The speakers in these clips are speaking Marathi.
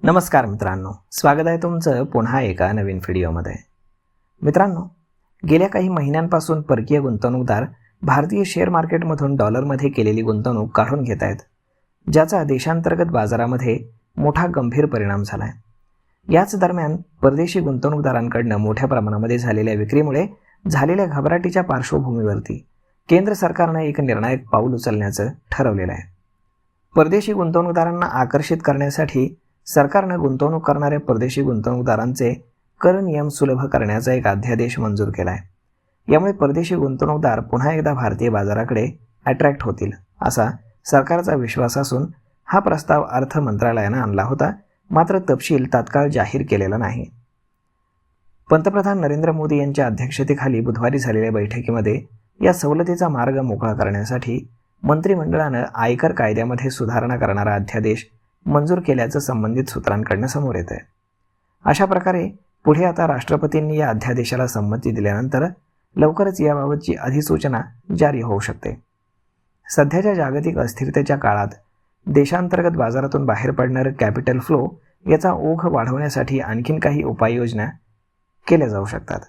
नमस्कार मित्रांनो, स्वागत आहे तुमचं पुन्हा एका नवीन व्हिडिओमध्ये. मित्रांनो, गेल्या काही महिन्यांपासून परकीय गुंतवणूकदार भारतीय शेअर मार्केटमधून डॉलरमध्ये केलेली गुंतवणूक काढून घेत आहेत, ज्याचा देशांतर्गत बाजारामध्ये मोठा गंभीर परिणाम झाला आहे. याच दरम्यान परदेशी गुंतवणूकदारांकडून मोठ्या प्रमाणामध्ये झालेल्या विक्रीमुळे झालेल्या घबराटीच्या पार्श्वभूमीवरती केंद्र सरकारनं एक निर्णायक पाऊल उचलण्याचं ठरवलेलं आहे. परदेशी गुंतवणूकदारांना आकर्षित करण्यासाठी सरकारनं गुंतवणूक करणाऱ्या परदेशी गुंतवणूकदारांचे कर नियम सुलभ करण्याचा एक अध्यादेश मंजूर केला आहे. यामुळे परदेशी गुंतवणूकदार पुन्हा एकदा भारतीय बाजाराकडे अट्रॅक्ट होतील असा सरकारचा विश्वास असून हा प्रस्ताव अर्थ मंत्रालयानं आणला होता, मात्र तपशील तात्काळ जाहीर केलेला नाही. पंतप्रधान नरेंद्र मोदी यांच्या अध्यक्षतेखाली बुधवारी झालेल्या बैठकीमध्ये या सवलतीचा मार्ग मोकळा करण्यासाठी मंत्रिमंडळानं आयकर कायद्यामध्ये सुधारणा करणारा अध्यादेश मंजूर केल्याचं संबंधित सूत्रांकडून समोर येत आहे. अशा प्रकारे पुढे आता राष्ट्रपतींनी या अध्यादेशाला संमती दिल्यानंतर लवकरच याबाबतची अधिसूचना जारी होऊ शकते. सध्याच्या जागतिक अस्थिरतेच्या काळात देशांतर्गत बाजारातून बाहेर पडणारं कॅपिटल फ्लो याचा ओघ वाढवण्यासाठी आणखीन काही उपाययोजना केल्या जाऊ शकतात.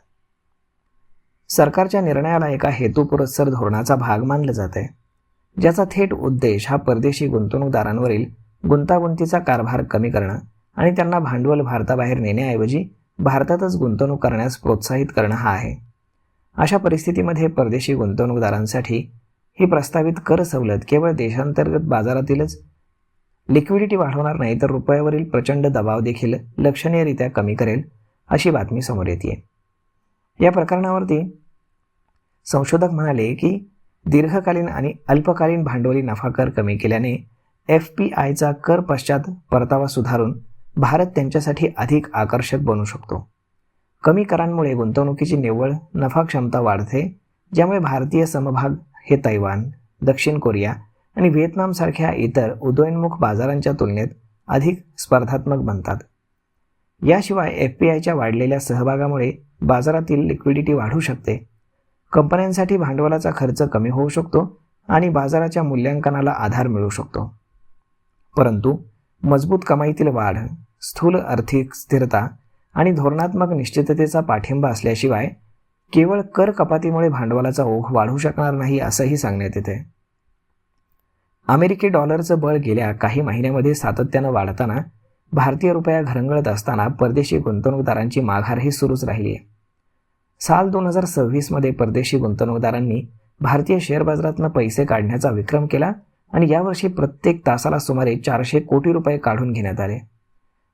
सरकारच्या निर्णयाला एका हेतुपुरस्सर धोरणाचा भाग मानलं जात आहे, ज्याचा थेट उद्देश हा परदेशी गुंतवणूकदारांवरील गुंतागुंतीचा कारभार कमी करणं आणि त्यांना भांडवल भारताबाहेर नेण्याऐवजी भारतातच गुंतवणूक करण्यास प्रोत्साहित करणं हा आहे. अशा परिस्थितीमध्ये परदेशी गुंतवणूकदारांसाठी ही प्रस्तावित कर सवलत केवळ देशांतर्गत बाजारातीलच लिक्विडिटी वाढवणार नाही, तर रुपयावरील प्रचंड दबाव देखील लक्षणीयरित्या कमी करेल अशी बातमी समोर येते. या प्रकरणावरती संशोधक म्हणाले की दीर्घकालीन आणि अल्पकालीन भांडवली नफा कर कमी केल्याने FPIचा कर पश्चात परतावा सुधारून भारत त्यांच्यासाठी अधिक आकर्षक बनू शकतो. कमी करांमुळे गुंतवणुकीची निव्वळ नफा क्षमता वाढते, ज्यामुळे भारतीय समभाग हे तैवान, दक्षिण कोरिया आणि व्हिएतनामसारख्या इतर उदयोन्मुख बाजारांच्या तुलनेत अधिक स्पर्धात्मक बनतात. याशिवाय FPIच्या वाढलेल्या सहभागामुळे बाजारातील लिक्विडिटी वाढू शकते, कंपन्यांसाठी भांडवलाचा खर्च कमी होऊ शकतो आणि बाजाराच्या मूल्यांकनाला आधार मिळू शकतो. परंतु मजबूत कमाईतील वाढ, स्थूल आर्थिक स्थिरता आणि धोरणात्मक निश्चिततेचा पाठिंबा असल्याशिवाय केवळ कर कपातीमुळे भांडवलाचा ओघ वाढू शकणार नाही असंही सांगण्यात येते. अमेरिकी डॉलरचं बळ गेल्या काही महिन्यामध्ये सातत्यानं वाढताना भारतीय रुपया घरंगळत असताना परदेशी गुंतवणूकदारांची माघारही सुरूच राहिली आहे. साल 2026 परदेशी गुंतवणूकदारांनी भारतीय शेअर बाजारातून पैसे काढण्याचा विक्रम केला आणि यावर्षी प्रत्येक तासाला सुमारे 400 कोटी रुपये काढून घेण्यात आले.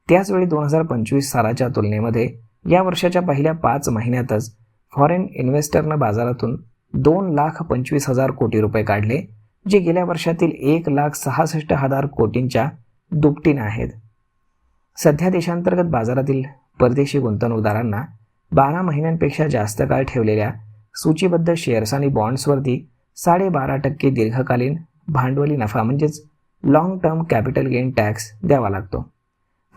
त्याचवेळी 2025 सालाच्या तुलनेमध्ये या वर्षाच्या पहिल्या 5 महिन्यातच फॉरेन इन्व्हेस्टरनं बाजारातून 2,25,000 कोटी रुपये काढले, जे गेल्या वर्षातील 1,66,000 कोटींच्या दुपटीनं आहेत. सध्या देशांतर्गत बाजारातील परदेशी गुंतवणूकदारांना 12 महिन्यांपेक्षा जास्त काळ ठेवलेल्या सूचीबद्ध शेअर्स आणि बॉन्ड्सवरती 12.5% दीर्घकालीन भांडवली नफा म्हणजेच long term capital gain tax द्यावा लागतो.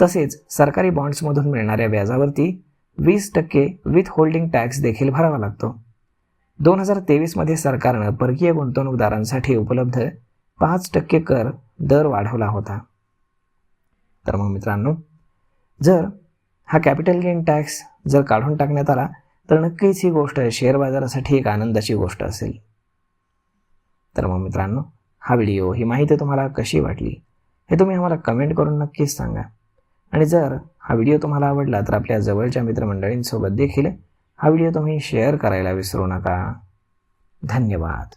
तसेच सरकारी बॉन्ड्समधून मिळणाऱ्या व्याजावरती 20% विथ होल्डिंग टॅक्स देखील भरावा लागतो. 2023 सरकारनं परकीय गुंतवणूकदारांसाठी उपलब्ध 5% कर दर वाढवला होता. तर मग मित्रांनो, जर हा कॅपिटल गेन टॅक्स जर काढून टाकण्यात आला तर नक्कीच ही गोष्ट शेअर बाजारासाठी एक आनंदाची गोष्ट असेल. तर मग मित्रांनो, हा व्हिडिओ, ही माहिती तुम्हाला कशी वाटली हे तुम्ही आम्हाला कमेंट करून नक्कीच सांगा. आणि जर हा व्हिडिओ तुम्हाला आवडला तर आपल्या जवळच्या मित्रमंडळींसोबत देखील हा व्हिडिओ तुम्ही शेअर करायला विसरू नका. धन्यवाद.